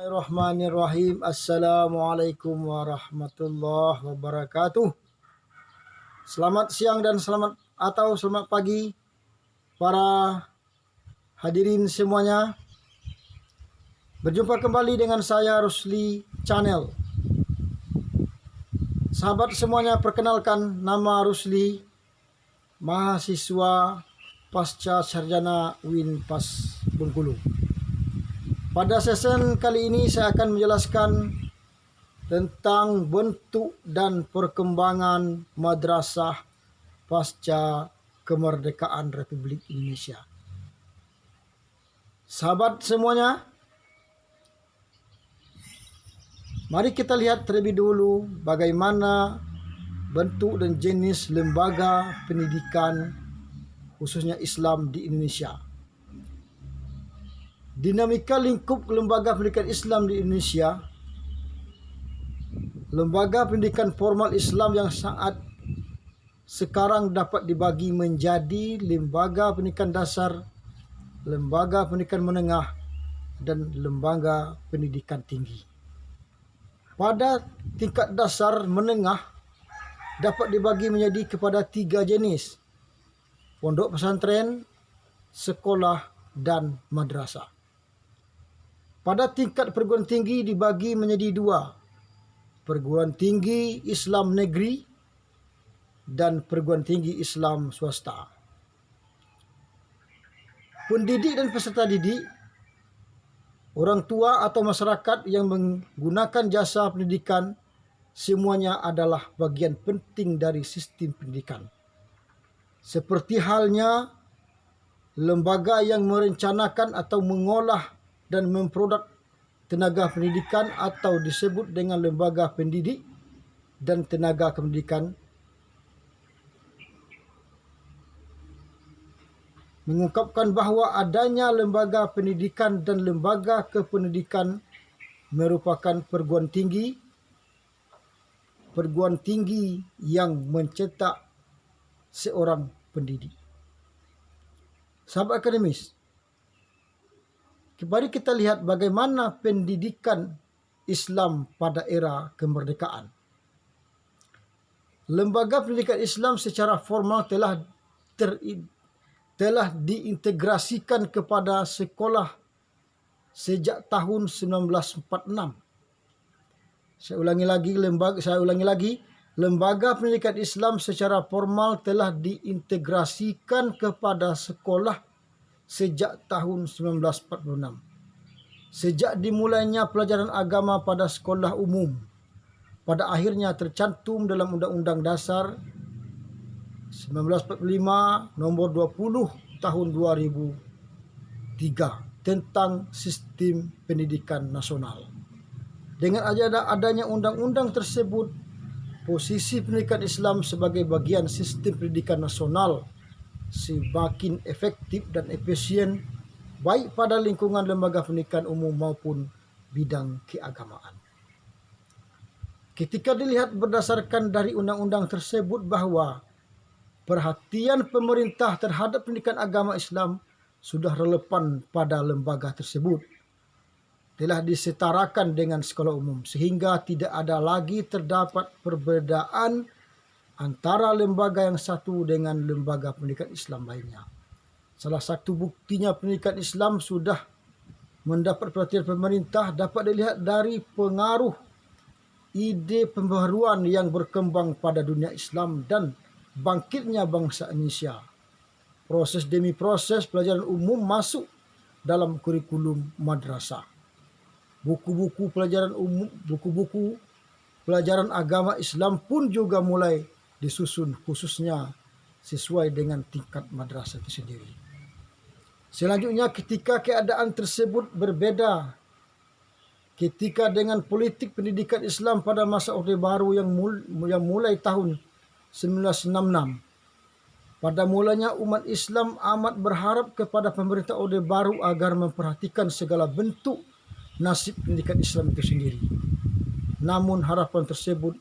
Bismillahirrahmanirrahim. Assalamualaikum warahmatullahi wabarakatuh. Selamat siang dan selamat pagi para hadirin semuanya. Berjumpa kembali dengan saya Rusli Channel. Sahabat semuanya, perkenalkan, nama Rusli, mahasiswa pasca sarjana Unpas Bengkulu. Pada sesi kali ini saya akan menjelaskan tentang bentuk dan perkembangan madrasah pasca kemerdekaan Republik Indonesia. Sahabat semuanya, mari kita lihat terlebih dulu bagaimana bentuk dan jenis lembaga pendidikan khususnya Islam di Indonesia. Dinamika lingkup lembaga pendidikan Islam di Indonesia. Lembaga pendidikan formal Islam yang saat sekarang dapat dibagi menjadi lembaga pendidikan dasar, lembaga pendidikan menengah, dan lembaga pendidikan tinggi. Pada tingkat dasar menengah dapat dibagi menjadi kepada 3 jenis: pondok pesantren, sekolah, dan madrasah. Pada tingkat perguruan tinggi dibagi menjadi 2, perguruan tinggi Islam negeri dan perguruan tinggi Islam swasta. Pendidik dan peserta didik, orang tua atau masyarakat yang menggunakan jasa pendidikan, semuanya adalah bagian penting dari sistem pendidikan. Seperti halnya lembaga yang merencanakan atau mengolah dan memproduk tenaga pendidikan atau disebut dengan lembaga pendidik dan tenaga pendidikan, mengungkapkan bahawa adanya lembaga pendidikan dan lembaga kependidikan merupakan perguruan tinggi yang mencetak seorang pendidik. Sahabat akademis, mari kita lihat bagaimana pendidikan Islam pada era kemerdekaan. Lembaga pendidikan Islam secara formal telah diintegrasikan kepada sekolah sejak tahun 1946. Saya ulangi lagi, lembaga pendidikan Islam secara formal telah diintegrasikan kepada sekolah sejak tahun 1946. Sejak dimulainya pelajaran agama pada sekolah umum, pada akhirnya tercantum dalam Undang-Undang Dasar 1945 nomor 20 tahun 2003 tentang sistem pendidikan nasional. Dengan adanya undang-undang tersebut, posisi pendidikan Islam sebagai bagian sistem pendidikan nasional semakin efektif dan efisien, baik pada lingkungan lembaga pendidikan umum maupun bidang keagamaan. Ketika dilihat berdasarkan dari undang-undang tersebut bahawa perhatian pemerintah terhadap pendidikan agama Islam sudah relevan pada lembaga tersebut, telah disetarakan dengan sekolah umum, sehingga tidak ada lagi terdapat perbedaan antara lembaga yang satu dengan lembaga pendidikan Islam lainnya. Salah satu buktinya pendidikan Islam sudah mendapat perhatian pemerintah dapat dilihat dari pengaruh ide pembaharuan yang berkembang pada dunia Islam dan bangkitnya bangsa Indonesia. Proses demi proses pelajaran umum masuk dalam kurikulum madrasah. Buku-buku pelajaran agama Islam pun juga mulai disusun khususnya sesuai dengan tingkat madrasah itu sendiri. Selanjutnya, ketika keadaan tersebut berbeda, ketika dengan politik pendidikan Islam pada masa Orde Baru yang mulai tahun 1966, pada mulanya umat Islam amat berharap kepada pemerintah Orde Baru agar memperhatikan segala bentuk nasib pendidikan Islam itu sendiri. Namun harapan tersebut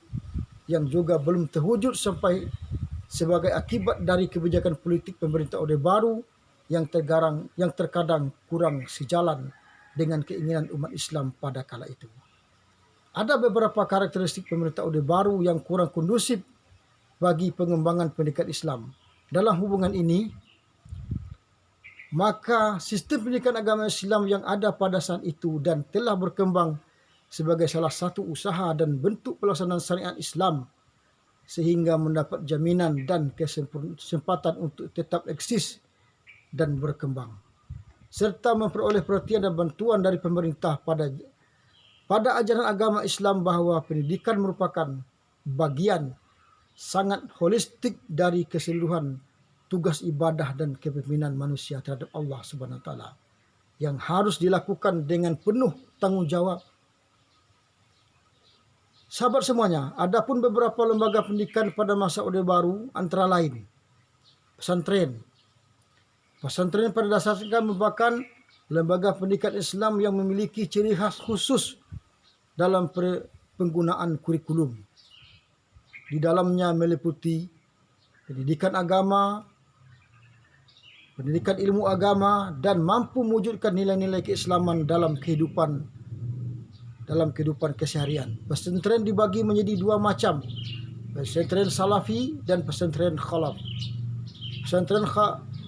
yang juga belum terwujud sampai sebagai akibat dari kebijakan politik pemerintah Orde Baru yang terkadang kurang sejalan dengan keinginan umat Islam pada kala itu. Ada beberapa karakteristik pemerintah Orde Baru yang kurang kondusif bagi pengembangan pendidikan Islam. Dalam hubungan ini, maka sistem pendidikan agama Islam yang ada pada saat itu dan telah berkembang sebagai salah satu usaha dan bentuk pelaksanaan syariat Islam sehingga mendapat jaminan dan kesempatan untuk tetap eksis dan berkembang, serta memperoleh perhatian dan bantuan dari pemerintah pada ajaran agama Islam bahwa pendidikan merupakan bagian sangat holistik dari keseluruhan tugas ibadah dan kepemimpinan manusia terhadap Allah Subhanahu wa taala yang harus dilakukan dengan penuh tanggung jawab. Sahabat semuanya, adapun beberapa lembaga pendidikan pada masa Orde Baru antara lain pesantren. Pesantren pada dasarnya merupakan lembaga pendidikan Islam yang memiliki ciri khas khusus dalam penggunaan kurikulum. Di dalamnya meliputi pendidikan agama, pendidikan ilmu agama, dan mampu mewujudkan nilai-nilai keislaman dalam kehidupan keseharian. Pesantren dibagi menjadi dua macam, pesantren salafi dan pesantren khalaf. Pesantren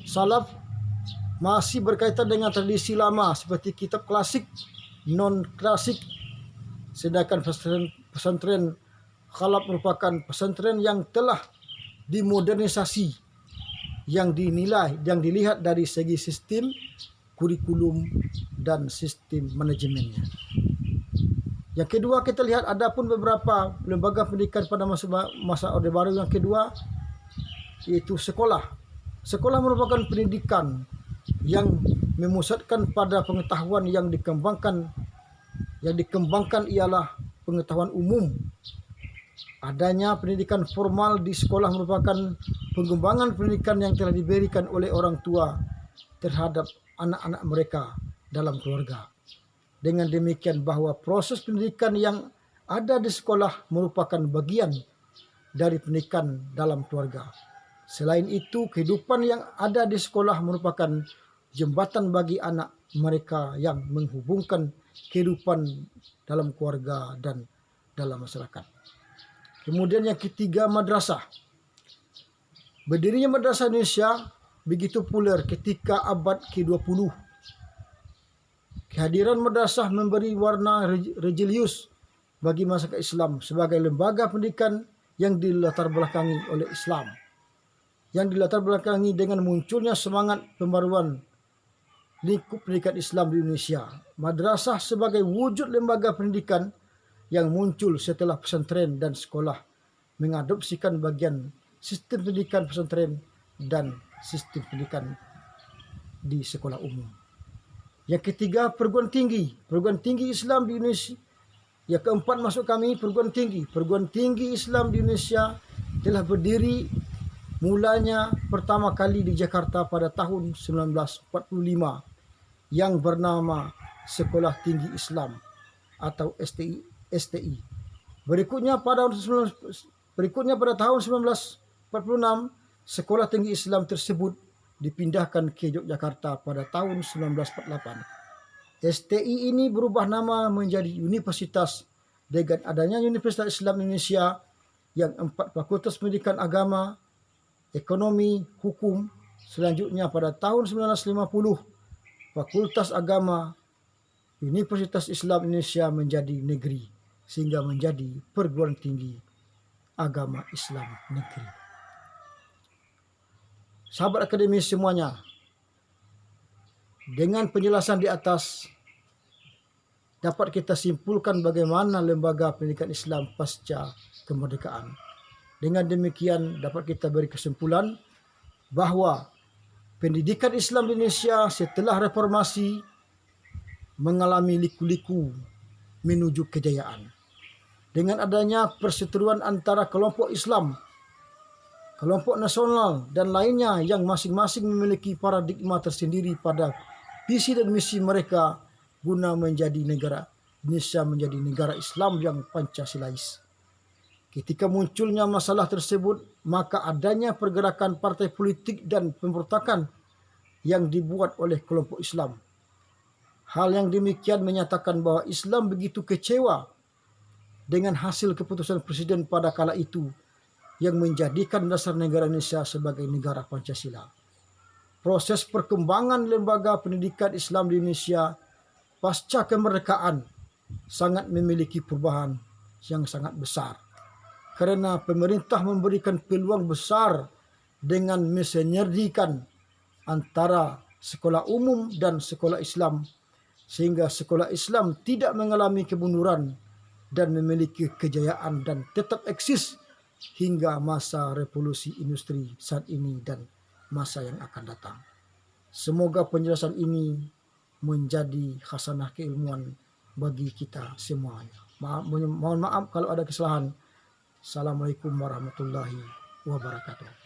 salaf masih berkaitan dengan tradisi lama seperti kitab klasik, non klasik, sedangkan pesantren khalaf merupakan pesantren yang telah dimodernisasi, yang dilihat dari segi sistem, kurikulum, dan sistem manajemennya. Yang kedua, kita lihat ada pun beberapa lembaga pendidikan pada masa Orde Baru yang kedua, yaitu sekolah. Sekolah merupakan pendidikan yang memusatkan pada pengetahuan yang dikembangkan ialah pengetahuan umum. Adanya pendidikan formal di sekolah merupakan pengembangan pendidikan yang telah diberikan oleh orang tua terhadap anak-anak mereka dalam keluarga. Dengan demikian bahwa proses pendidikan yang ada di sekolah merupakan bagian dari pendidikan dalam keluarga. Selain itu, kehidupan yang ada di sekolah merupakan jembatan bagi anak mereka yang menghubungkan kehidupan dalam keluarga dan dalam masyarakat. Kemudian yang ketiga, madrasah. Berdirinya madrasah Indonesia begitu populer ketika abad ke-20. Kehadiran madrasah memberi warna religius bagi masyarakat Islam sebagai lembaga pendidikan yang dilatar belakangi oleh Islam, yang dilatar belakangi dengan munculnya semangat pembaruan lingkup pendidikan Islam di Indonesia. Madrasah sebagai wujud lembaga pendidikan yang muncul setelah pesantren dan sekolah mengadopsikan bagian sistem pendidikan pesantren dan sistem pendidikan di sekolah umum. Yang ketiga, perguruan tinggi. Perguruan tinggi Islam di Indonesia. Yang keempat masuk kami, perguruan tinggi. Perguruan tinggi Islam di Indonesia telah berdiri mulanya pertama kali di Jakarta pada tahun 1945 yang bernama Sekolah Tinggi Islam atau STI. Berikutnya pada tahun 1946, Sekolah Tinggi Islam tersebut dipindahkan ke Yogyakarta pada tahun 1948. STI ini berubah nama menjadi Universitas dengan adanya Universitas Islam Indonesia yang 4 fakultas pendidikan agama, ekonomi, hukum. Selanjutnya pada tahun 1950, Fakultas Agama Universitas Islam Indonesia menjadi negeri, sehingga menjadi perguruan tinggi agama Islam negeri. Sahabat akademis semuanya, dengan penjelasan di atas dapat kita simpulkan bagaimana lembaga pendidikan Islam pasca kemerdekaan. Dengan demikian dapat kita beri kesimpulan bahwa pendidikan Islam di Indonesia setelah reformasi mengalami liku-liku menuju kejayaan. Dengan adanya perseteruan antara kelompok Islam, kelompok nasional, dan lainnya yang masing-masing memiliki paradigma tersendiri pada visi dan misi mereka guna menjadi negara Indonesia menjadi negara Islam yang Pancasilais. Ketika munculnya masalah tersebut, maka adanya pergerakan partai politik dan pemberontakan yang dibuat oleh kelompok Islam. Hal yang demikian menyatakan bahwa Islam begitu kecewa dengan hasil keputusan Presiden pada kala itu yang menjadikan dasar negara Indonesia sebagai negara Pancasila. Proses perkembangan lembaga pendidikan Islam di Indonesia pasca kemerdekaan sangat memiliki perubahan yang sangat besar. Karena pemerintah memberikan peluang besar dengan mensinergikan antara sekolah umum dan sekolah Islam, sehingga sekolah Islam tidak mengalami kemunduran dan memiliki kejayaan dan tetap eksis hingga masa revolusi industri saat ini dan masa yang akan datang. Semoga penjelasan ini menjadi khasanah keilmuan bagi kita semuanya. Mohon maaf kalau ada kesalahan. Assalamualaikum warahmatullahi wabarakatuh.